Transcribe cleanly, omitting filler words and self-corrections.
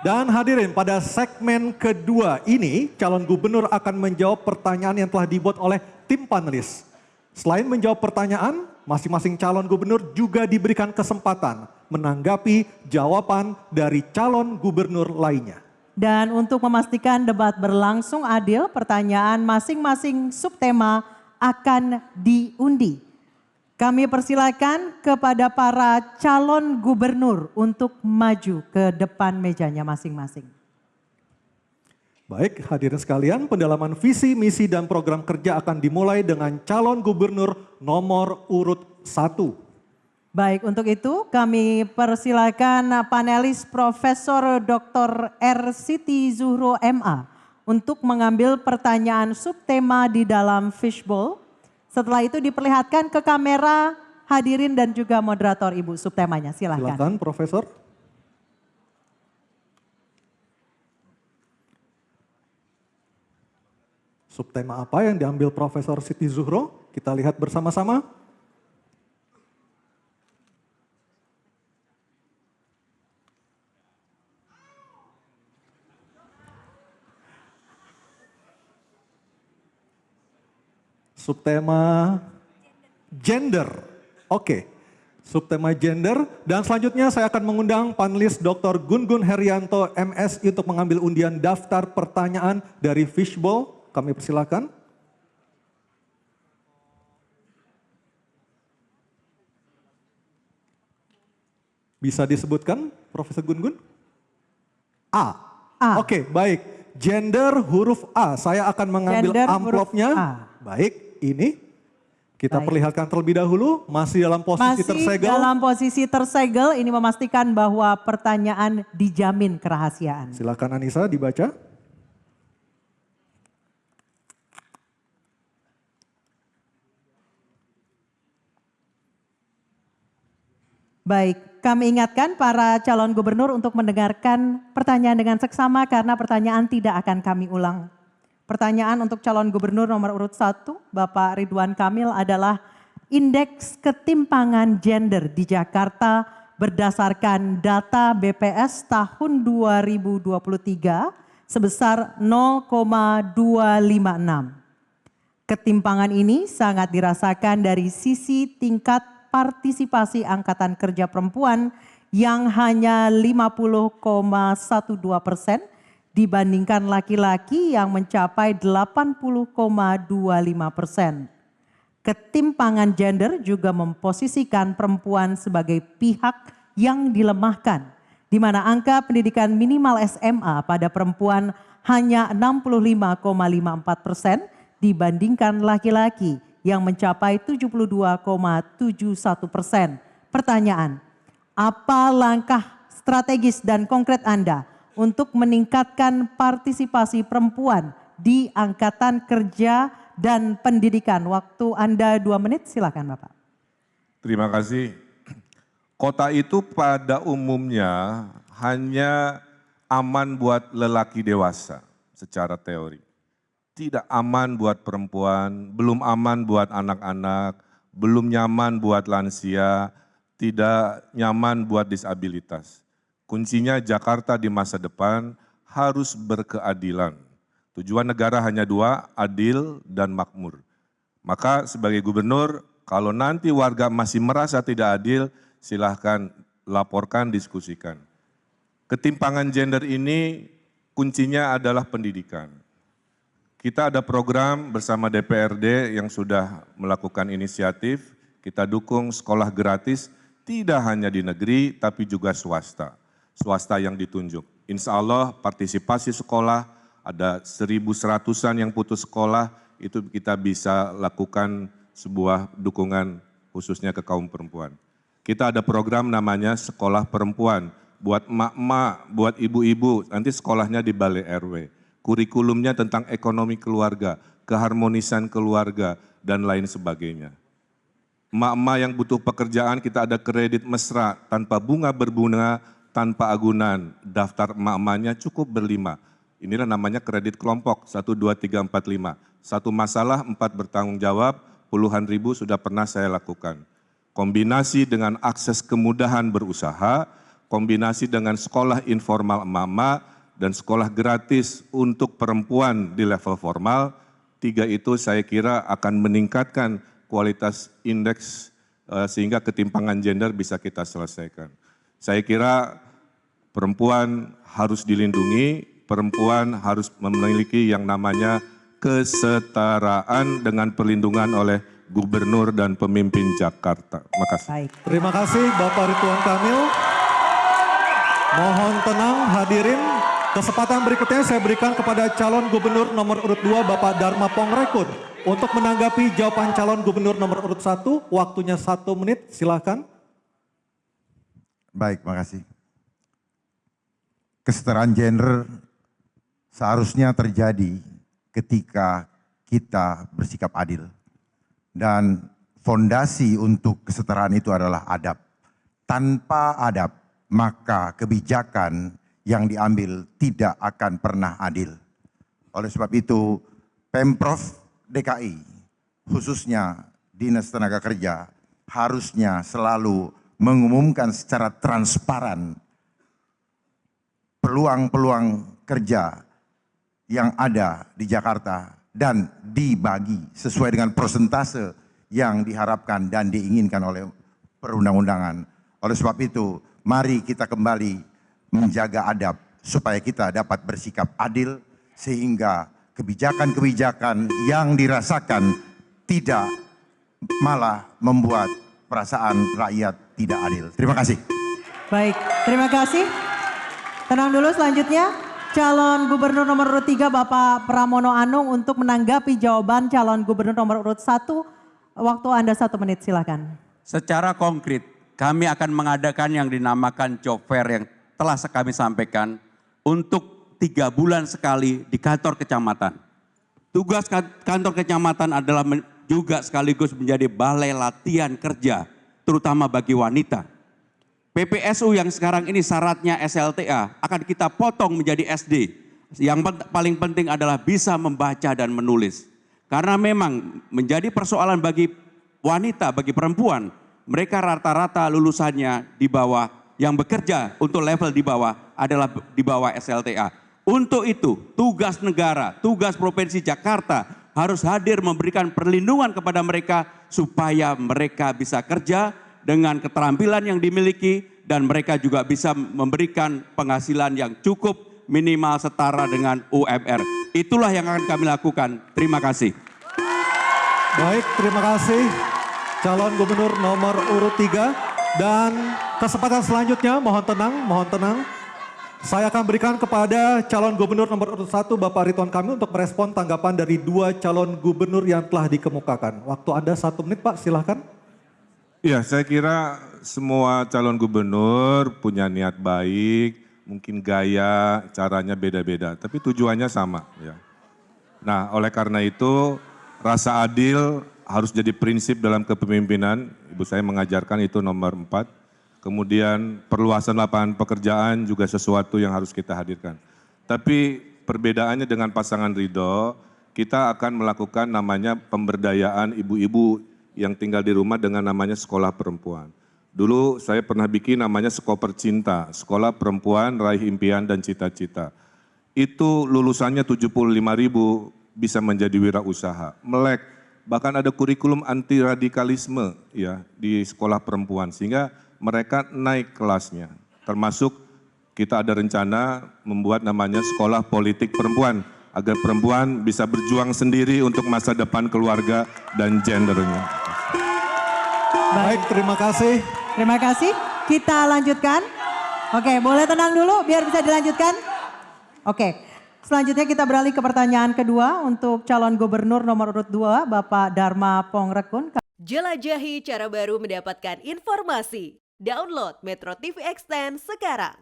Dan hadirin, pada segmen kedua ini, calon gubernur akan menjawab pertanyaan yang telah dibuat oleh tim panelis. Selain menjawab pertanyaan, masing-masing calon gubernur juga diberikan kesempatan menanggapi jawaban dari calon gubernur lainnya. Dan untuk memastikan debat berlangsung adil, pertanyaan masing-masing subtema akan diundi. Kami persilakan kepada para calon gubernur untuk maju ke depan mejanya masing-masing. Baik, hadirin sekalian, pendalaman visi, misi, dan program kerja akan dimulai dengan calon gubernur nomor urut 1. Baik, untuk itu kami persilakan panelis Profesor Dr. R. Siti Zuhro MA untuk mengambil pertanyaan subtema di dalam fishbowl. Setelah itu diperlihatkan ke kamera hadirin dan juga moderator Ibu subtemanya. Silakan. Silakan, Profesor. Subtema apa yang diambil Profesor Siti Zuhro? Kita lihat bersama-sama. Subtema gender. Oke. Subtema gender. Dan selanjutnya saya akan mengundang panelis Dr. Gun-Gun Herianto MSI untuk mengambil undian daftar pertanyaan dari fishbowl. Kami persilakan. Bisa disebutkan, Profesor Gun-Gun? A. Oke, baik. Gender huruf A. Saya akan mengambil amplopnya. Baik, ini kita perlihatkan terlebih dahulu. Masih dalam posisi tersegel. Masih dalam posisi tersegel. Ini memastikan bahwa pertanyaan dijamin kerahasiaan. Silakan Anissa dibaca. Baik, kami ingatkan para calon gubernur untuk mendengarkan pertanyaan dengan seksama karena pertanyaan tidak akan kami ulang. Pertanyaan untuk calon gubernur nomor urut 1, Bapak Ridwan Kamil adalah indeks ketimpangan gender di Jakarta berdasarkan data BPS tahun 2023 sebesar 0,256. Ketimpangan ini sangat dirasakan dari sisi tingkat partisipasi angkatan kerja perempuan yang hanya 50,12% dibandingkan laki-laki yang mencapai 80,25%. Ketimpangan gender juga memposisikan perempuan sebagai pihak yang dilemahkan, di mana angka pendidikan minimal SMA pada perempuan hanya 65,54% dibandingkan laki-laki yang mencapai 72,71%. Pertanyaan, apa langkah strategis dan konkret Anda untuk meningkatkan partisipasi perempuan di angkatan kerja dan pendidikan? Waktu Anda 2 menit, silakan Bapak. Terima kasih. Kota itu pada umumnya hanya aman buat lelaki dewasa secara teori. Tidak aman buat perempuan, belum aman buat anak-anak, belum nyaman buat lansia, tidak nyaman buat disabilitas. Kuncinya Jakarta di masa depan harus berkeadilan. Tujuan negara hanya 2, adil dan makmur. Maka sebagai gubernur, kalau nanti warga masih merasa tidak adil, silahkan laporkan, diskusikan. Ketimpangan gender ini kuncinya adalah pendidikan. Kita ada program bersama DPRD yang sudah melakukan inisiatif, kita dukung sekolah gratis, tidak hanya di negeri tapi juga swasta. Swasta yang ditunjuk. Insya Allah partisipasi sekolah, ada 1.100-an yang putus sekolah, itu kita bisa lakukan sebuah dukungan khususnya ke kaum perempuan. Kita ada program namanya Sekolah Perempuan, buat emak-emak, buat ibu-ibu, nanti sekolahnya di Balai RW. Kurikulumnya tentang ekonomi keluarga, keharmonisan keluarga, dan lain sebagainya. Emak-emak yang butuh pekerjaan, kita ada kredit mesra, tanpa bunga berbunga, tanpa agunan. Daftar emak-emaknya cukup ber5. Inilah namanya kredit kelompok, 1, 2, 3, 4, 5. Satu masalah, 4 bertanggung jawab, puluhan ribu sudah pernah saya lakukan. Kombinasi dengan akses kemudahan berusaha, kombinasi dengan sekolah informal emak-emak dan sekolah gratis untuk perempuan di level formal, 3 itu saya kira akan meningkatkan kualitas indeks sehingga ketimpangan gender bisa kita selesaikan. Saya kira perempuan harus dilindungi, perempuan harus memiliki yang namanya kesetaraan dengan perlindungan oleh Gubernur dan pemimpin Jakarta. Makasih. Baik. Terima kasih Bapak Ridwan Kamil. Mohon tenang hadirin. Kesempatan berikutnya saya berikan kepada calon gubernur nomor urut 2 Bapak Dharma Pongrekun untuk menanggapi jawaban calon gubernur nomor urut 1. Waktunya 1 menit, silakan. Baik, makasih. Kesetaraan gender seharusnya terjadi ketika kita bersikap adil. Dan fondasi untuk kesetaraan itu adalah adab. Tanpa adab, maka kebijakan yang diambil tidak akan pernah adil. Oleh sebab itu, Pemprov DKI, khususnya Dinas Tenaga Kerja, harusnya selalu mengumumkan secara transparan peluang-peluang kerja yang ada di Jakarta dan dibagi sesuai dengan persentase yang diharapkan dan diinginkan oleh perundang-undangan. Oleh sebab itu, mari kita kembali menjaga adab supaya kita dapat bersikap adil sehingga kebijakan-kebijakan yang dirasakan tidak malah membuat perasaan rakyat tidak adil. Terima kasih. Baik, terima kasih. Tenang dulu, selanjutnya calon gubernur nomor urut 3 Bapak Pramono Anung untuk menanggapi jawaban calon gubernur nomor urut 1. Waktu Anda 1 menit, silakan. Secara konkret, kami akan mengadakan yang dinamakan job fair yang telah kami sampaikan untuk 3 bulan sekali di kantor kecamatan. Tugas kantor kecamatan adalah juga sekaligus menjadi balai latihan kerja, terutama bagi wanita. PPSU yang sekarang ini syaratnya SLTA akan kita potong menjadi SD. Yang paling penting adalah bisa membaca dan menulis. Karena memang menjadi persoalan bagi wanita, bagi perempuan, mereka rata-rata lulusannya di bawah, yang bekerja untuk level di bawah adalah di bawah SLTA. Untuk itu, tugas negara, tugas Provinsi Jakarta harus hadir memberikan perlindungan kepada mereka supaya mereka bisa kerja dengan keterampilan yang dimiliki dan mereka juga bisa memberikan penghasilan yang cukup minimal setara dengan UMR. Itulah yang akan kami lakukan. Terima kasih. Baik, terima kasih calon gubernur nomor urut 3. Dan kesempatan selanjutnya, mohon tenang. Saya akan berikan kepada calon gubernur nomor urut 1 Bapak Ridwan Kamil untuk merespon tanggapan dari 2 calon gubernur yang telah dikemukakan. Waktu Anda 1 menit Pak, silahkan. Ya, saya kira semua calon gubernur punya niat baik, mungkin gaya, caranya beda-beda, tapi tujuannya sama. Ya. Nah, oleh karena itu rasa adil harus jadi prinsip dalam kepemimpinan. Ibu saya mengajarkan itu nomor 4. Kemudian perluasan lapangan pekerjaan juga sesuatu yang harus kita hadirkan. Tapi perbedaannya dengan pasangan Ridho, kita akan melakukan namanya pemberdayaan ibu-ibu yang tinggal di rumah dengan namanya sekolah perempuan. Dulu saya pernah bikin namanya Skoper Cinta, Sekolah Perempuan Raih Impian dan Cita-Cita. Itu lulusannya 75.000 bisa menjadi wirausaha, melek. Bahkan ada kurikulum anti radikalisme ya di sekolah perempuan sehingga mereka naik kelasnya. Termasuk kita ada rencana membuat namanya Sekolah Politik Perempuan agar perempuan bisa berjuang sendiri untuk masa depan keluarga dan gendernya. Baik, terima kasih. Terima kasih. Kita lanjutkan. Oke, boleh tenang dulu biar bisa dilanjutkan. Oke. Selanjutnya kita beralih ke pertanyaan kedua untuk calon gubernur nomor urut 2 Bapak Dharma Pongrekun. Jelajahi cara baru mendapatkan informasi. Download Metro TV Extend sekarang.